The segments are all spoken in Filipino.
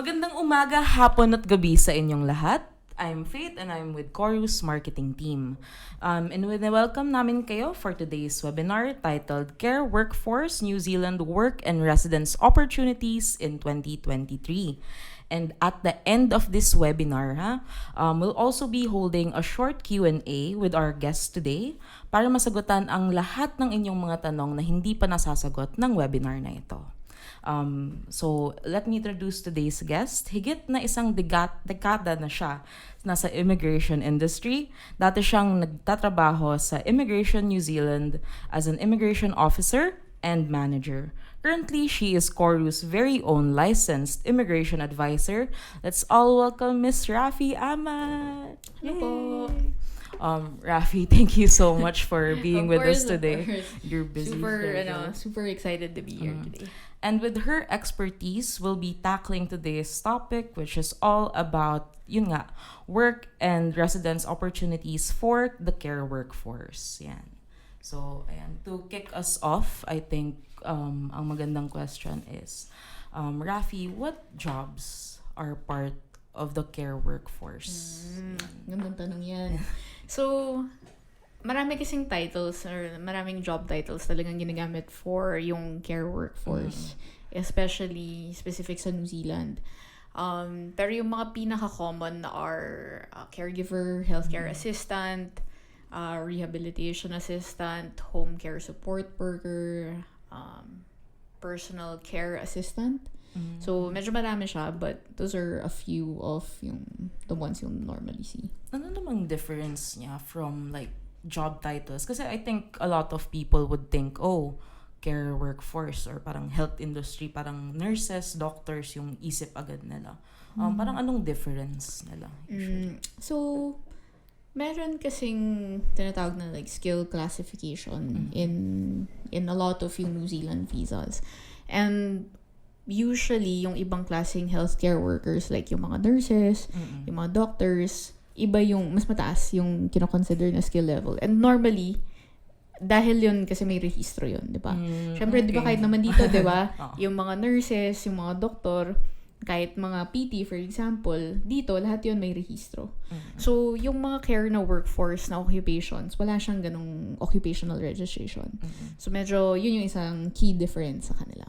Magandang umaga, hapon at gabi sa inyong lahat. I'm Faith and I'm with Koru's marketing team. And welcome namin kayo for today's webinar titled Care Workforce New Zealand Work and Residence Opportunities in 2023. And at the end of this webinar, we'll also be holding a short Q&A with our guests today para masagutan ang lahat ng inyong mga tanong na hindi pa nasasagot ng webinar na ito. So let me introduce today's guest. Higit na isang dekada na siya nasa immigration industry. Dati siyang nagtatrabaho sa Immigration New Zealand as an immigration officer and manager. Currently, she is Koru's very own licensed immigration advisor. Let's all welcome Miss Rafi Ahmad. Hello po. Rafi, thank you so much for being with us Of today. course. You're busy. Super excited to be here today. And with her expertise, we'll be tackling today's topic, which is all about, work and residence opportunities for the care workforce. Yan. So, ayan. To kick us off, I think ang magandang question is, Rafi, what jobs are part of the care workforce? Gandang tanong yan. So, marami kasing titles or maraming job titles talagang ginagamit for yung care workforce. Especially specific sa New Zealand. Pero yung mga pinaka-common are caregiver, healthcare assistant, rehabilitation assistant, home care support worker, personal care assistant. So, medyo marami siya, but those are a few of the ones you normally see. Ano namang difference niya from job titles? Kasi I think a lot of people would think, care workforce or parang health industry, parang nurses, doctors yung isip agad nila. Parang anong difference nila usually? So, meron kasing tinatawag na skill classification in a lot of yung New Zealand visas. And usually, yung ibang klaseng healthcare workers like yung mga nurses, yung mga doctors, iba yung mas mataas yung kinoconsider na skill level. And normally, dahil yun kasi may rehistro yun, di ba? Siyempre, di ba kahit naman dito, di ba? Yung mga nurses, yung mga doktor, kahit mga PT, for example, dito, lahat yun may rehistro. So, yung mga care na workforce na occupations, wala siyang ganong occupational registration. So, medyo yun yung isang key difference sa kanila.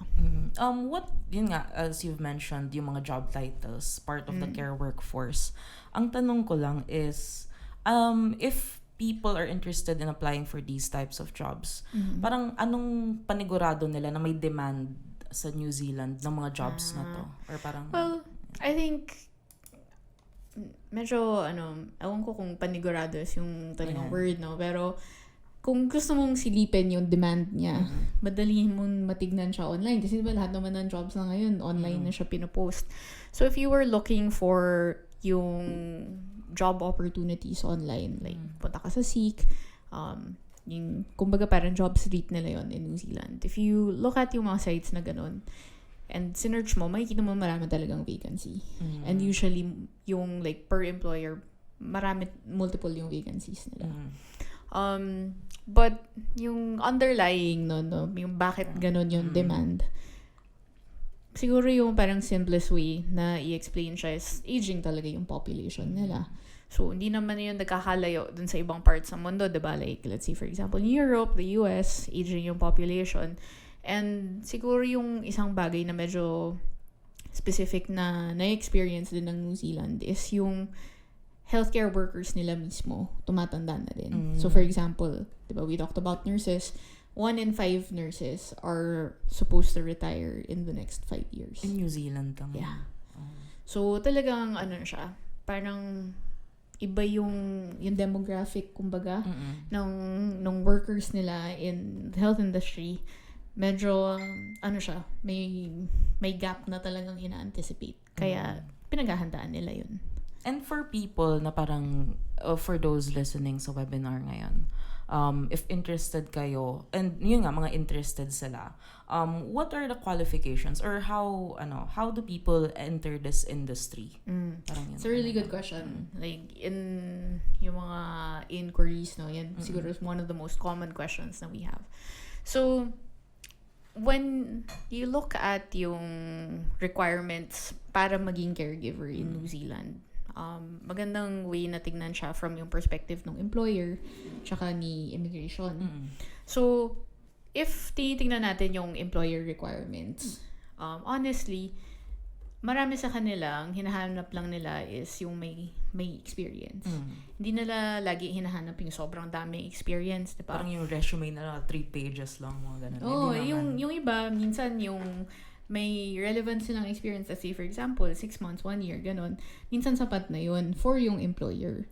Yun nga, as you've mentioned, yung mga job titles, part of the care workforce. Ang tanong ko lang is, if people are interested in applying for these types of jobs, parang anong panigurado nila na may demand sa New Zealand ng mga jobs na to? Or parang... Well, I think medyo, ewan ko kung panigurado is yung talagang word, no? Pero, kung gusto mong silipin yung demand niya, madali mong matignan siya online. Kasi diba lahat naman ng jobs na ngayon, online na siya pinopost. So, if you were looking for yung job opportunities online, like punta ka sa Seek, yung, kumbaga parang job street nila yon in New Zealand. If you look at yung mga sites na ganun, and sinearch mo, makikita mo marami talagang vacancy. And usually, yung per employer, multiple yung vacancies nila. But yung underlying yung bakit ganun yung demand, siguro yung parang simplest way na i-explain siya is aging talaga yung population nila. So, hindi naman yun nagkakalayo dun sa ibang parts ng mundo, diba? Like, let's say, for example, in Europe, the US, aging yung population. And siguro yung isang bagay na medyo specific na na-experience din ng New Zealand is yung healthcare workers nila mismo, tumatanda na din. So, for example, diba, we talked about nurses. 1 in 5 nurses are supposed to retire in the next 5 years. In New Zealand lang. Yeah. So, talagang, siya, parang iba yung demographic, kumbaga, ng workers nila in the health industry. Medyo, siya, may gap na talagang ina-anticipate. Kaya, pinaghahandaan nila yun. And for people na parang, for those listening sa webinar ngayon, if interested kayo, and yun nga, mga interested sila, what are the qualifications or how do people enter this industry? Parang yun. It's a really good question. Like, in yung mga inquiries, yan siguro is one of the most common questions na we have. So, when you look at yung requirements para maging caregiver in New Zealand, magandang way na tignan siya from yung perspective ng employer tsaka ni immigration. So, if tinitingnan natin yung employer requirements, honestly, marami sa kanila, ang hinahanap lang nila is yung may experience. Hindi nila lagi hinahanap yung sobrang daming experience, diba? Parang yung resume na 3 pages lang, mga ganun. Oo, Hindi naman. yung iba, minsan yung may relevant silang experience, let's say for example, 6 months, 1 year, ganun. Minsan sapat na yun for yung employer.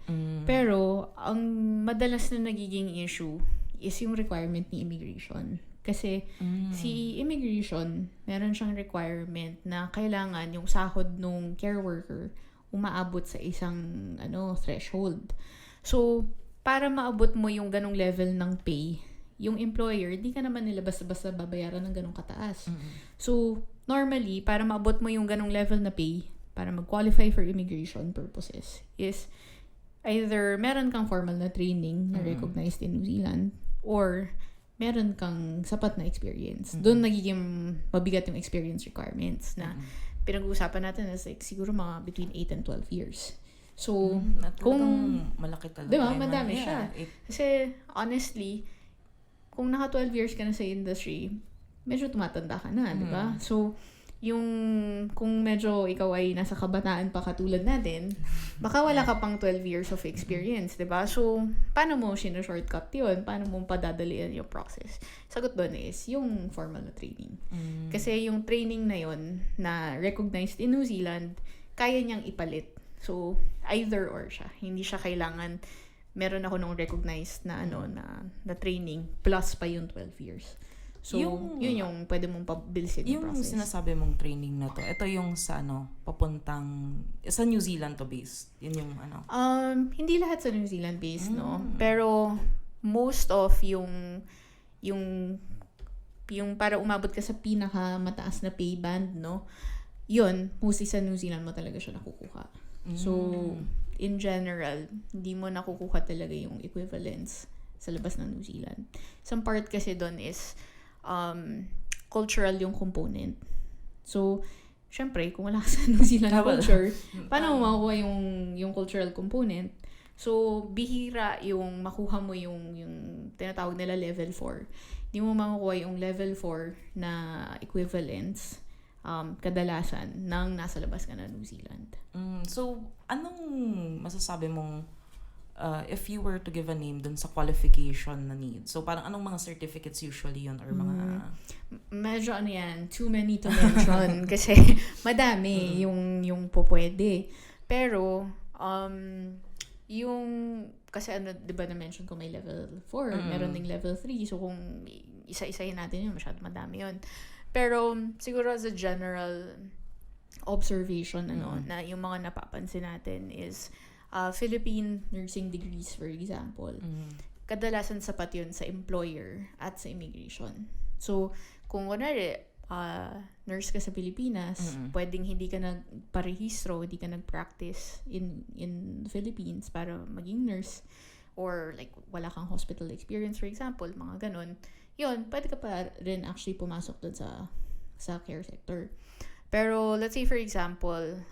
Pero, ang madalas na nagiging issue is yung requirement ni immigration. Kasi si immigration, meron siyang requirement na kailangan yung sahod nung care worker umaabot sa isang threshold. So, para maabot mo yung ganong level ng pay, yung employer, di ka naman nila basta-basta babayaran ng ganong kataas. So, normally, para maabot mo yung ganong level na pay, para mag-qualify for immigration purposes, is either meron kang formal na training na recognized in New Zealand, or meron kang sapat na experience. Doon nagiging mabigat yung experience requirements na pinag-uusapan natin is like siguro mga between 8 and 12 years. So, kung malaki talaga. Diba? Madami siya. Kasi, honestly, kung naka 12 years ka na sa industry, medyo tumatanda ka na, diba? So, kung medyo ikaw ay nasa kabataan pa katulad natin, baka wala ka pang 12 years of experience, diba? So, paano mo shortcut yun? Paano mo padadalian yung process? Sagot doon is yung formal na training. Kasi yung training na yun, na recognized in New Zealand, kaya niyang ipalit. So, either or siya. Hindi siya kailangan, meron ako nung recognized na na training, plus pa yung 12 years. So, yun yung pwede mong pabilisin yung process. Yung sinasabi mong training na to, ito yung sa papuntang, sa New Zealand to based. Yun yung hindi lahat sa New Zealand based, no? Pero, most of yung para umabot ka sa pinaka mataas na pay band, no? Yun, mostly sa New Zealand mo talaga siya nakukuha. So, in general, hindi mo nakukuha talaga yung equivalence sa labas ng New Zealand. Some part kasi doon is cultural yung component. So, syempre, kung wala ka sa New Zealand culture, paano mo makukuha yung cultural component? So, bihira yung makuha mo yung tinatawag nila level 4. Hindi mo makukuha yung level 4 na equivalence kadalasan nang nasa labas ka na New Zealand. So, anong masasabi mong if you were to give a name dun sa qualification na need? So, parang anong mga certificates usually yun or mga... Medyo yan, too many to mention kasi madami yung pwede. Pero, yung, kasi di ba na-mention ko may level 4, meron ding level 3, so kung isa-isahin natin yun, masyado madami yun. Pero, siguro as a general observation, na yung mga napapansin natin is, Philippine nursing degrees, for example, kadalasan sapat yun sa employer at sa immigration. So, kung kunwari, nurse ka sa Pilipinas, pwedeng hindi ka nagparehistro, hindi ka nag-practice in Philippines para maging nurse, or like wala kang hospital experience, for example, mga ganon, yun, pwede ka pa rin actually pumasok dun sa care sector. Pero, let's say for example,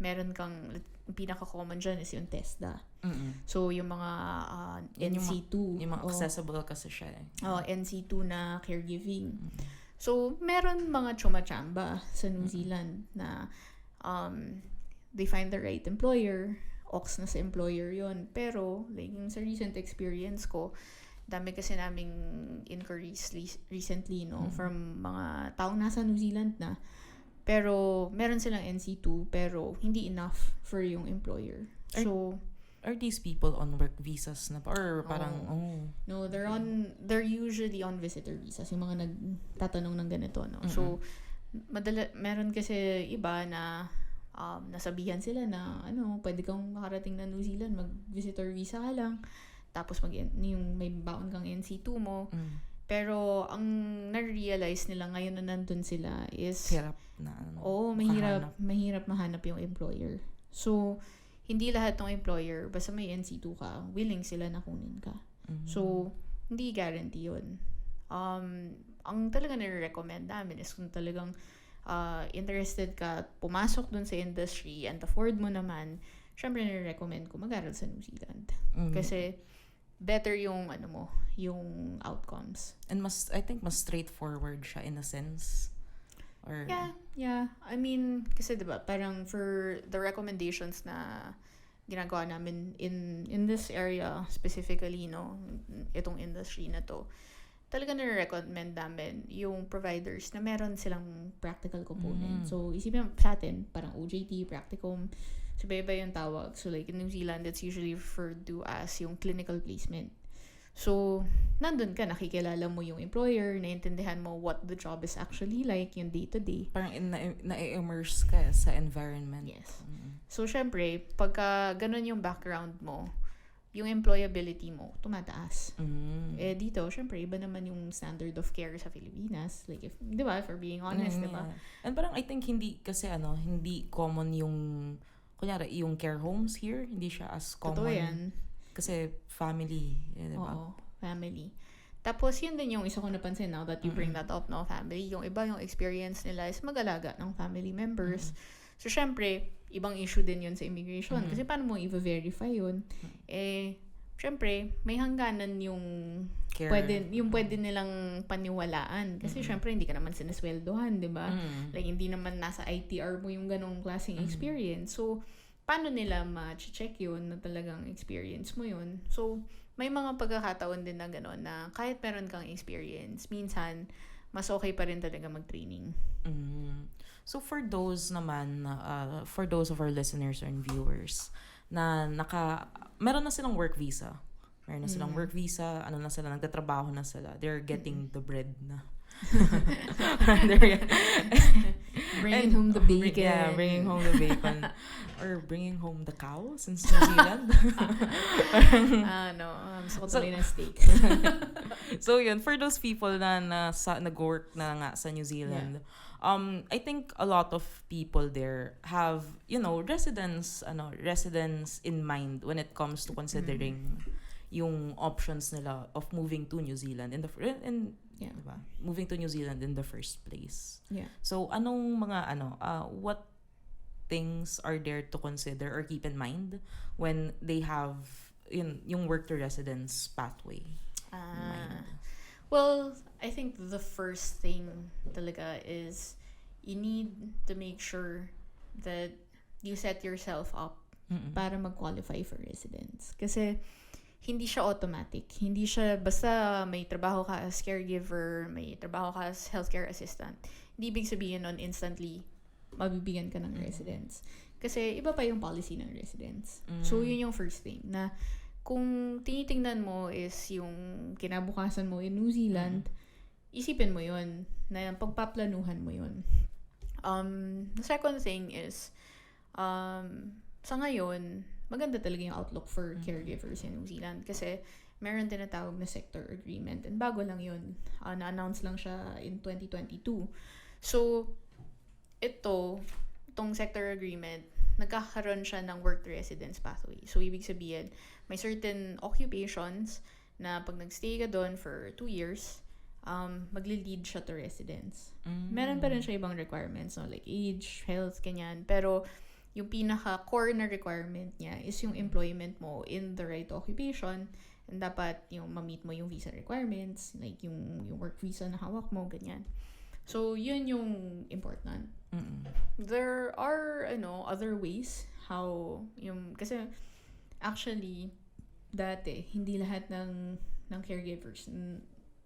meron kang, pinaka-common dyan is yung TESDA. So, yung mga NC2. Yung mga accessible kasi siya eh. NC2 na caregiving. So, meron mga chumachamba sa New Zealand na they find the right employer, ox na sa employer yon. Pero, like, yung sa recent experience ko, dami kasi naming inquiries recently, no, from mga taong nasa New Zealand na. Pero, meron silang NC2, pero hindi enough for yung employer. So, are these people on work visas na or parang, No, they're usually on visitor visas, yung mga nagtatanong ng ganito, no. So, meron kasi iba na nasabihan sila na, pwede kang makarating na New Zealand, mag-visitor visa ka lang, tapos yung may baon kang NC2 mo. Pero, ang na-realize nila ngayon na nandun sila is... Hirap na. Mahirap mahanap yung employer. So, hindi lahat ng employer, basta may NC2 ka, willing sila na kunin ka. So, hindi guarantee yun. ang talaga nire-recommend namin is kung talagang interested ka, pumasok dun sa industry and afford mo naman, syempre nire-recommend ko mag-aral sa New Zealand. Kasi better yung yung outcomes. And I think mas straightforward siya in a sense. Or Yeah. I mean, kasi diba, parang for the recommendations na ginagawa namin in this area specifically, no, itong industry na to, talaga na-recommend namin yung providers na meron silang practical component. So, isipin sa atin, parang OJT, practicum, so iba yung tawag. So, like in New Zealand, it's usually referred to as yung clinical placement. So, nandun ka, nakikilala mo yung employer, naiintindihan mo what the job is actually like, yung day-to-day. Parang na-immerse ka sa environment. Yes. So, syempre, pagka ganun yung background mo, yung employability mo, tumataas. Dito, syempre, iba naman yung standard of care sa Pilipinas. Like, di ba, for being honest, di ba? And parang I think hindi common yung, kunyari, yung care homes here, hindi siya as common. Totoo yan. Kasi family, di ba? Oo, family. Tapos, yun din yung isa ko napansin now that you bring that up, no, family. Yung iba, yung experience nila is mag-alaga ng family members. So, syempre, ibang issue din yun sa immigration. Kasi paano mo i-verify yun? Syempre, may hangganan yung pwede nilang paniwalaan. Kasi syempre, hindi ka naman sinasweldohan, di ba? Like, hindi naman nasa ITR mo yung ganong klaseng experience. So, paano nila ma-check yun na talagang experience mo yun? So, may mga pagkakataon din na gano'n na kahit meron kang experience, minsan, mas okay pa rin talaga mag-training. So, for those naman, for those of our listeners and viewers, na meron na silang work visa. Meron na silang work visa, nagtatrabaho na sila. They're getting the bread na. Bringing home the bacon. Yeah, bringing home the bacon. Or bringing home the cow since New Zealand. Gusto ko tuloy ng steak. So yun, for those people na nag-work na nga sa New Zealand, I think a lot of people there have, residence in mind when it comes to considering yung options nila of moving to New Zealand diba? Moving to New Zealand in the first place. Yeah. So anong mga what things are there to consider or keep in mind when they have yung work to residence pathway? Well, I think the first thing talaga is you need to make sure that you set yourself up para mag-qualify for residence. Kasi hindi siya automatic. Hindi siya basta may trabaho ka as caregiver, may trabaho ka as healthcare assistant. Hindi ibig sabihin nun instantly mabibigyan ka ng residence. Kasi iba pa yung policy ng residence. So, yun yung first thing. Na kung tinitingnan mo is yung kinabukasan mo in New Zealand, isipin mo yun. Na pagpaplanuhan mo yun. The second thing is, sa ngayon, maganda talaga yung outlook for caregivers in New Zealand kasi meron tinatawag na sector agreement and bago lang yun. Na-announce lang siya in 2022. So, itong sector agreement, nagkakaroon siya ng work to residence pathway. So, ibig sabihin, may certain occupations na pag nagstay ka doon for 2 years, magli-lead siya to residence. Meron pa rin siya ibang requirements, no? Like age, health, ganyan. Pero, yung pinaka-core na requirement niya is yung employment mo in the right occupation and dapat yung ma-meet mo yung visa requirements, like yung work visa na hawak mo, ganyan. So, yun yung important. There are, other ways how, kasi actually, dati, hindi lahat ng caregivers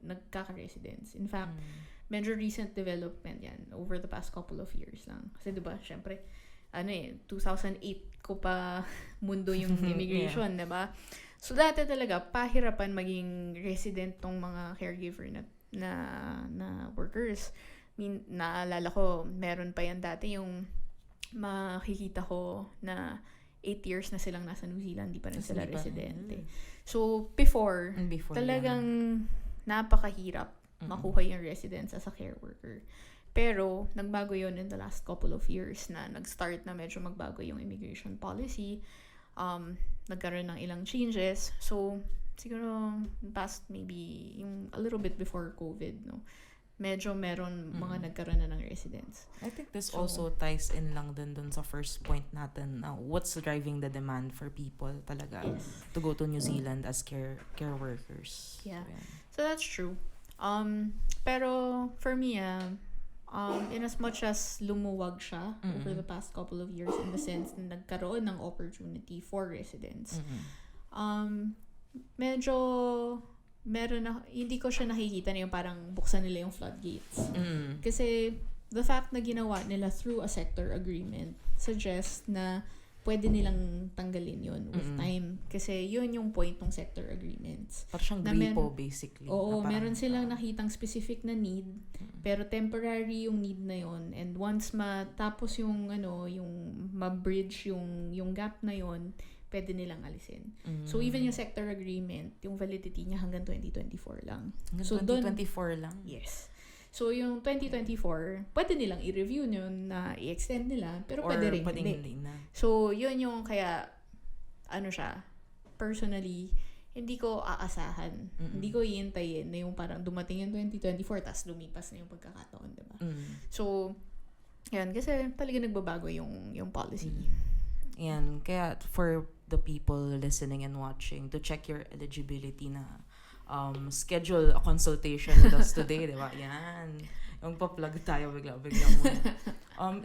nagkaka-residence. In fact, medyo recent development yan over the past couple of years lang. Kasi diba, syempre, 2008 ko pa mundo yung immigration, diba? So, dati talaga, pahirapan maging resident tong mga caregiver na workers. Naalala ko, meron pa yan dati yung makikita ko na 8 years na silang nasa New Zealand, di pa rin sila residente. So, before talagang napakahirap makuha yung residence as a care worker. Pero, nagbago yun in the last couple of years na nag-start na medyo magbago yung immigration policy. Nagkaroon ng ilang changes. So, siguro past maybe yung a little bit before COVID, no? medyo meron mga nagkaroon na ng residence. I think this also ties in lang dun sa first point natin. What's driving the demand for people talaga to go to New Zealand as care workers. Yeah. So that's true. Pero for me, in as much as lumuwag siya over the past couple of years in the sense na nagkaroon ng opportunity for residents, medyo meron na, hindi ko siya nakikita na yung parang buksan nila yung floodgates. Kasi the fact na ginawa nila through a sector agreement suggests na pwede nilang tanggalin yun with time. Kasi yun yung point ng sector agreements. Parang siyang gripo, basically. Oo, meron silang nakitang specific na need, pero temporary yung need na yun. And once matapos yung ma-bridge yung gap na yun, pwede nilang alisin. So even yung sector agreement, yung validity niya hanggang 2024 lang. So 2024 lang? Yes. So yung 2024, pwede nilang i-review yun na i-extend nila, pero or pwede rin hindi na. So yun yung kaya, personally, hindi ko aasahan. Hindi ko iintayin na yung parang dumating yung 2024 tapos lumipas na yung pagkakataon, diba? So, yan, kasi talaga nagbabago yung policy. Yan, kaya for the people listening and watching, to check your eligibility na schedule a consultation with us today, di ba? Yan. Yung pa-plug tayo bigla muna.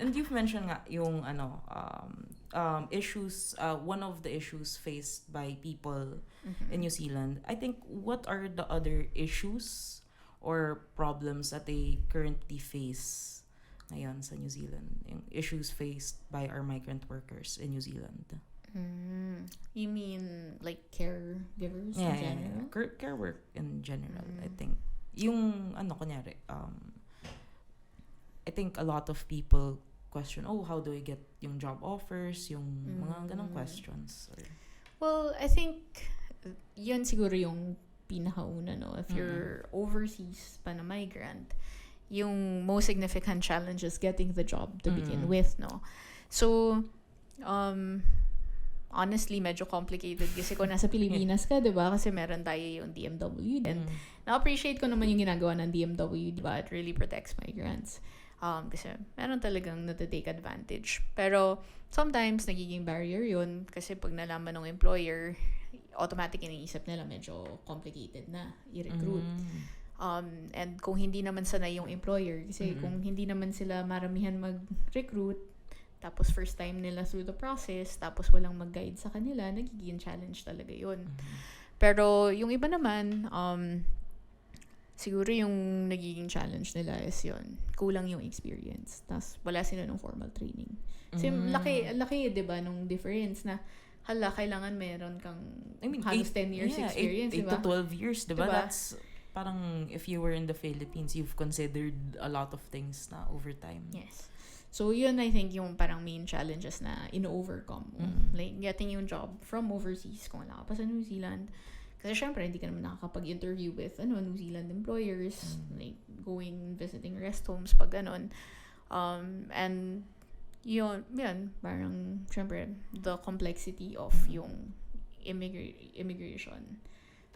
And you've mentioned nga yung issues, one of the issues faced by people in New Zealand. I think, what are the other issues or problems that they currently face ngayon sa New Zealand? Yung issues faced by our migrant workers in New Zealand. You mean like caregivers in general? Yeah. Care work in general, I think. Yung kunyari, I think a lot of people question, how do I get yung job offers, yung mga ganong questions. Well, I think yun siguro yung pinakauna, no? If you're overseas pa na migrant, yung most significant challenge is getting the job to begin with, no? So, honestly, medyo complicated kasi kung nasa Pilipinas ka, diba? Kasi meron tayo yung DMW. And na-appreciate ko naman yung ginagawa ng DMW, diba? It really protects migrants. Kasi meron talagang nata-take advantage. Pero sometimes, nagiging barrier yun kasi pag nalaman ng employer, automatic iniisip nila medyo complicated na i-recruit. And kung hindi naman sanay yung employer, kasi kung hindi naman sila maramihan mag-recruit, tapos first time nila through the process, tapos walang mag-guide sa kanila, nagiging challenge talaga yun. Pero yung iba naman, siguro yung nagiging challenge nila is yun, kulang yung experience. Tapos wala sila ng formal training. Kasi laki, diba, nung difference na, kailangan meron kang halos 10 years experience, 8 diba? to 12 years, diba? That's parang if you were in the Philippines, you've considered a lot of things na over time. Yes. So, yun, I think, yung parang main challenges na ino-overcome mo. Like, getting yung job from overseas kung wala ka pa sa New Zealand. Kasi, syempre, hindi ka naman nakakapag-interview with, New Zealand employers. Like, visiting rest homes, pag ganon. And, yun, parang, syempre, the complexity of yung immigration.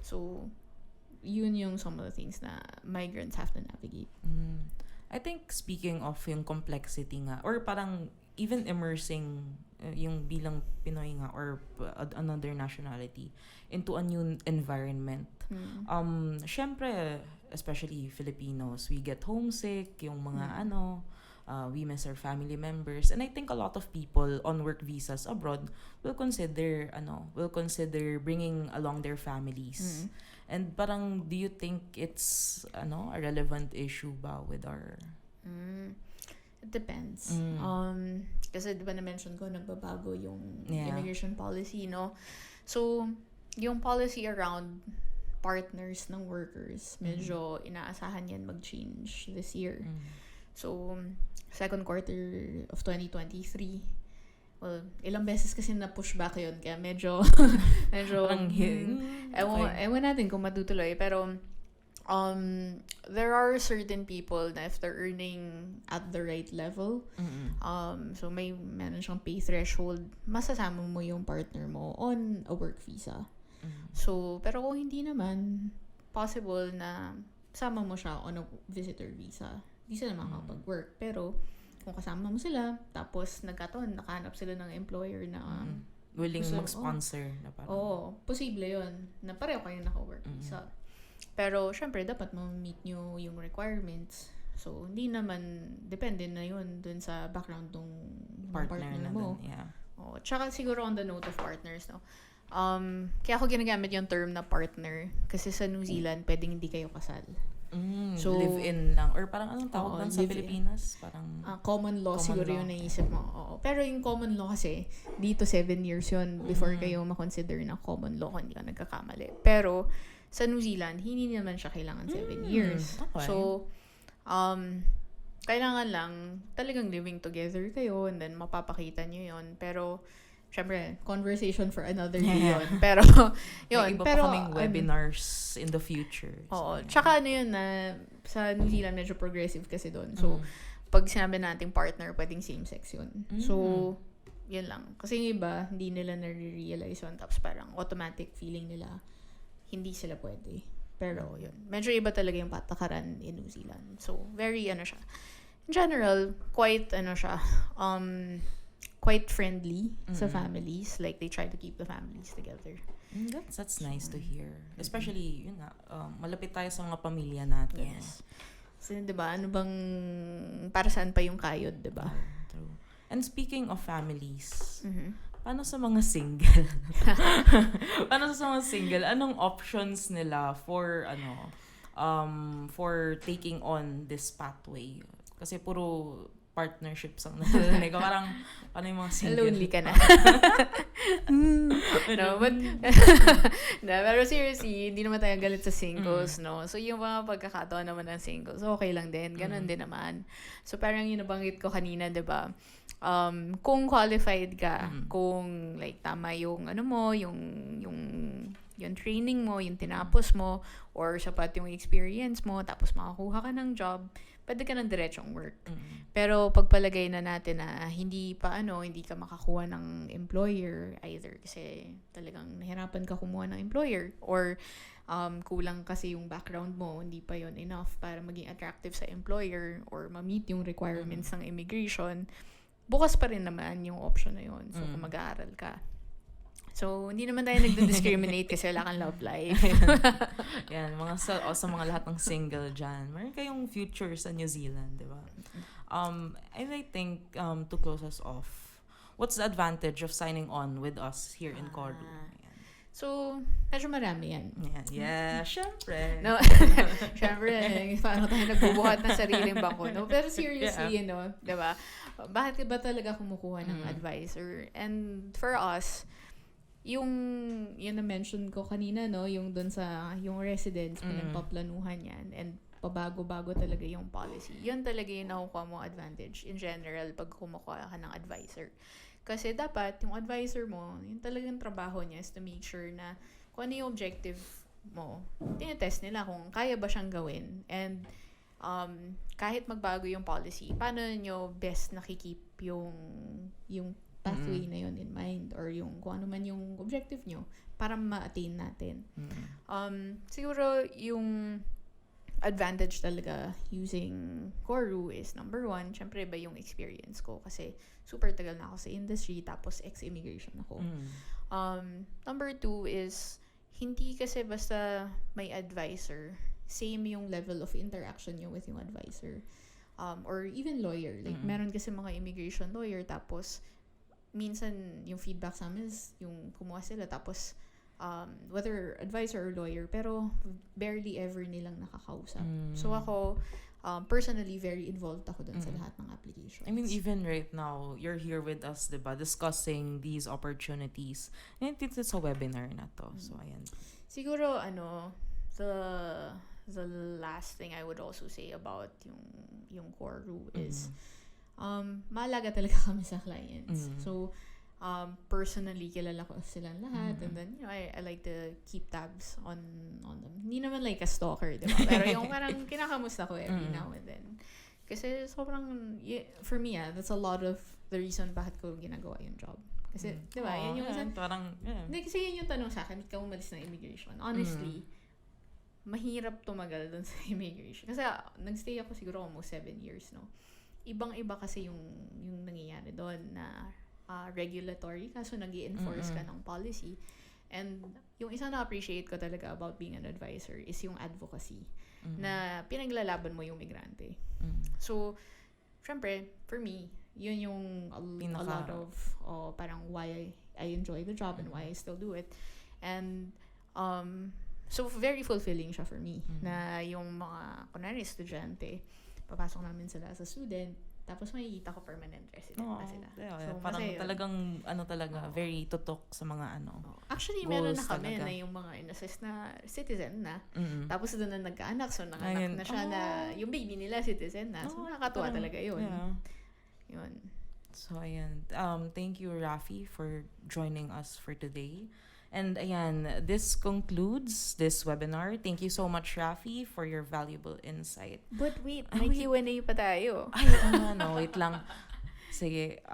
So, yun yung some of the things na migrants have to navigate. I think speaking of yung complexity nga, or parang even immersing yung bilang Pinoy nga or another nationality into a new environment. Syempre, especially Filipinos, we get homesick, yung mga we miss our family members. And I think a lot of people on work visas abroad will consider bringing along their families. And parang, do you think it's a relevant issue ba with our... It depends. Kasi diba na-mention ko, nagbabago yung immigration policy, no? So, yung policy around partners ng workers, medyo inaasahan yan mag-change this year. So, second quarter of 2023, well, ilang beses kasi na-push back yun, kaya medyo ewan natin kung matutuloy, pero there are certain people na if they're earning at the right level, so meron siyang pay threshold, masasama mo yung partner mo on a work visa. So, pero kung hindi naman, possible na sama mo siya on a visitor visa, di sila makakapag-work. Pero, kung kasama mo sila, tapos nagkataon, nakahanap sila ng employer na willing mag-sponsor na parang. Posible yun. Na pareho kayo naka-work visa. Pero, syempre, dapat ma-meet nyo yung requirements. So, hindi naman, depende na yun dun sa background ng partner mo. Yeah. Tsaka siguro on the note of partners, no? Kaya ako ginagamit yung term na partner kasi sa New Zealand, pwedeng hindi kayo kasal. So, live-in lang. Or parang anong tawag lang sa Pilipinas? Parang common law siguro yung naisip mo. Pero yung common law kasi, dito 7 years yun before kayo makonsider na common law kung hindi ka nagkakamali. Pero, sa New Zealand, hindi naman siya kailangan 7 years. Okay. So, kailangan lang talagang living together kayo and then mapapakita nyo yun. Pero, syempre, conversation for another day yun. Pero, yun. May iba pa kaming webinars in the future. Oo. Tsaka yun na sa New Zealand medyo progressive kasi doon. So, pag sinabi nating partner, pwedeng same-sex yun. So, yun lang. Kasi yung iba, hindi nila na-realize yun. Tapos parang automatic feeling nila, hindi sila pwede. Pero, yun. Medyo iba talaga yung patakaran in New Zealand. So, very, siya. In general, quite, quite friendly sa families. Like, they try to keep the families together. That's nice to hear. Especially, yun nga, malapit tayo sa mga pamilya natin. Yes. Kasi, diba, ano bang, para saan pa yung kayod, diba? True. And speaking of families, paano sa mga single? Anong options nila for, for taking on this pathway? Kasi puro partnerships ang narinig. Parang, paano yung mga single? Lonely ka na. No, but, pero seriously, hindi naman tayo galit sa singles, no? So, yung mga pagkakataon naman ng singles, okay lang din. Ganon din naman. So, parang yung nabanggit ko kanina, diba? Kung qualified ka, kung, like, tama yung, yung training mo, yung tinapos mo, or sapat yung experience mo, tapos makakuha ka ng job, pwede ka ng diretsong work. Pero pagpalagay na natin na hindi ka makakuha ng employer either kasi talagang nahirapan ka kumuha ng employer or kulang kasi yung background mo, hindi pa yon enough para maging attractive sa employer or ma-meet yung requirements ng immigration, bukas pa rin naman yung option na yon. So, kung mag-aaral ka. So, hindi naman tayo nagdi-discriminate kasi wala kang love life. Yan, sa mga lahat ng single dyan, meron kayong future sa New Zealand, di ba? And I think, to close us off, what's the advantage of signing on with us here in Koru? So, medyo marami yan. Yeah, syempre. No, syempre, paano tayo nagbubuhat ng sariling bangko, no? Pero seriously, di ba? Bakit ba talaga kumukuha ng advisor? And for us, yung na-mention ko kanina, no? Yung dun sa, yung residence, pinagpaplanuhan yan, and pabago-bago talaga yung policy. Yun talaga yung nakukuha mo advantage in general pag kumukuha ka ng advisor. Kasi dapat, yung advisor mo, yung talagang trabaho niya is to make sure na kung ano yung objective mo, tinetest nila kung kaya ba siyang gawin. And kahit magbago yung policy, paano nyo best nakikip yung pathway na yun in mind or yung kung ano man yung objective nyo para ma-attain natin. Siguro yung advantage talaga using Koru is number 1, syempre ba yung experience ko kasi super tagal na ako sa industry tapos ex-immigration ako. Number 2 is hindi kasi basta may advisor, same yung level of interaction nyo with yung advisor. Or even lawyer. Like, meron kasi mga immigration lawyer tapos minsan yung feedback sa amin is yung kumuha sila tapos whether advisor or lawyer pero barely ever nilang nakakausap. So ako personally very involved ako dun sa lahat ng applications. I mean, even right now you're here with us, diba, discussing these opportunities. And it's a webinar na to. So ayan. Siguro the last thing I would also say about yung Koru is maalaga talaga kami sa clients. So, personally, kilala ko silang lahat. And then, I like to keep tabs on them. Hindi naman like a stalker, diba? Pero yung parang kinakamusta ko every now and then. Kasi sobrang, for me, that's a lot of the reason bakit ko ginagawa yung job. Kasi, diba, yan yung isa. Parang, Hindi, kasi yun yung tanong sa akin, ikaw umalis ng immigration. Honestly, mahirap tumagal dun sa immigration. Kasi nagstay ako siguro almost 7 years, no? Ibang-iba kasi yung nangyayari doon na regulatory, kaso nag-i-enforce ka ng policy. And yung isa na-appreciate ko talaga about being an advisor is yung advocacy na pinaglalaban mo yung migrante. So, syempre, for me, yun yung a lot of parang why I enjoy the job and why I still do it. And so very fulfilling siya for me na yung mga kunwari estudyante, papasok namin sila sa student, tapos makikita ko permanent resident na sila. Yeah, so parang masaya. talagang very tutok sa mga Actually, meron na kami na yung mga in-assess na citizen na. Tapos doon na nagkaanak. So, nanganak na siya na yung baby nila citizen na. So, nakakatuwa talaga yun. Yeah. Yun. So, ayan. Thank you, Rafi, for joining us for today. And ayan, this concludes this webinar. Thank you so much, Rafi, for your valuable insight. But wait, may Q&A pa tayo. Ay, wait lang. Sige,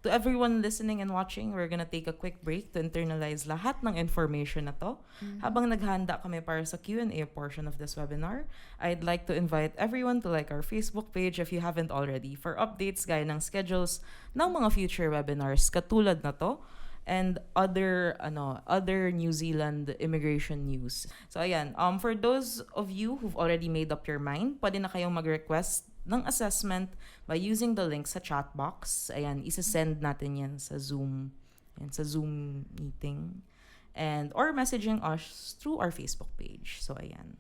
to everyone listening and watching, we're gonna take a quick break to internalize lahat ng information na to. Habang naghahanda kami para sa Q&A portion of this webinar, I'd like to invite everyone to like our Facebook page if you haven't already for updates gaya ng schedules ng mga future webinars katulad na to and other New Zealand immigration news. So ayan, for those of you who've already made up your mind, pwede na kayong mag-request ng assessment by using the link sa chat box. Ayan, isa-send natin yan sa Zoom. Yan, sa Zoom meeting. And or messaging us through our Facebook page. So ayan.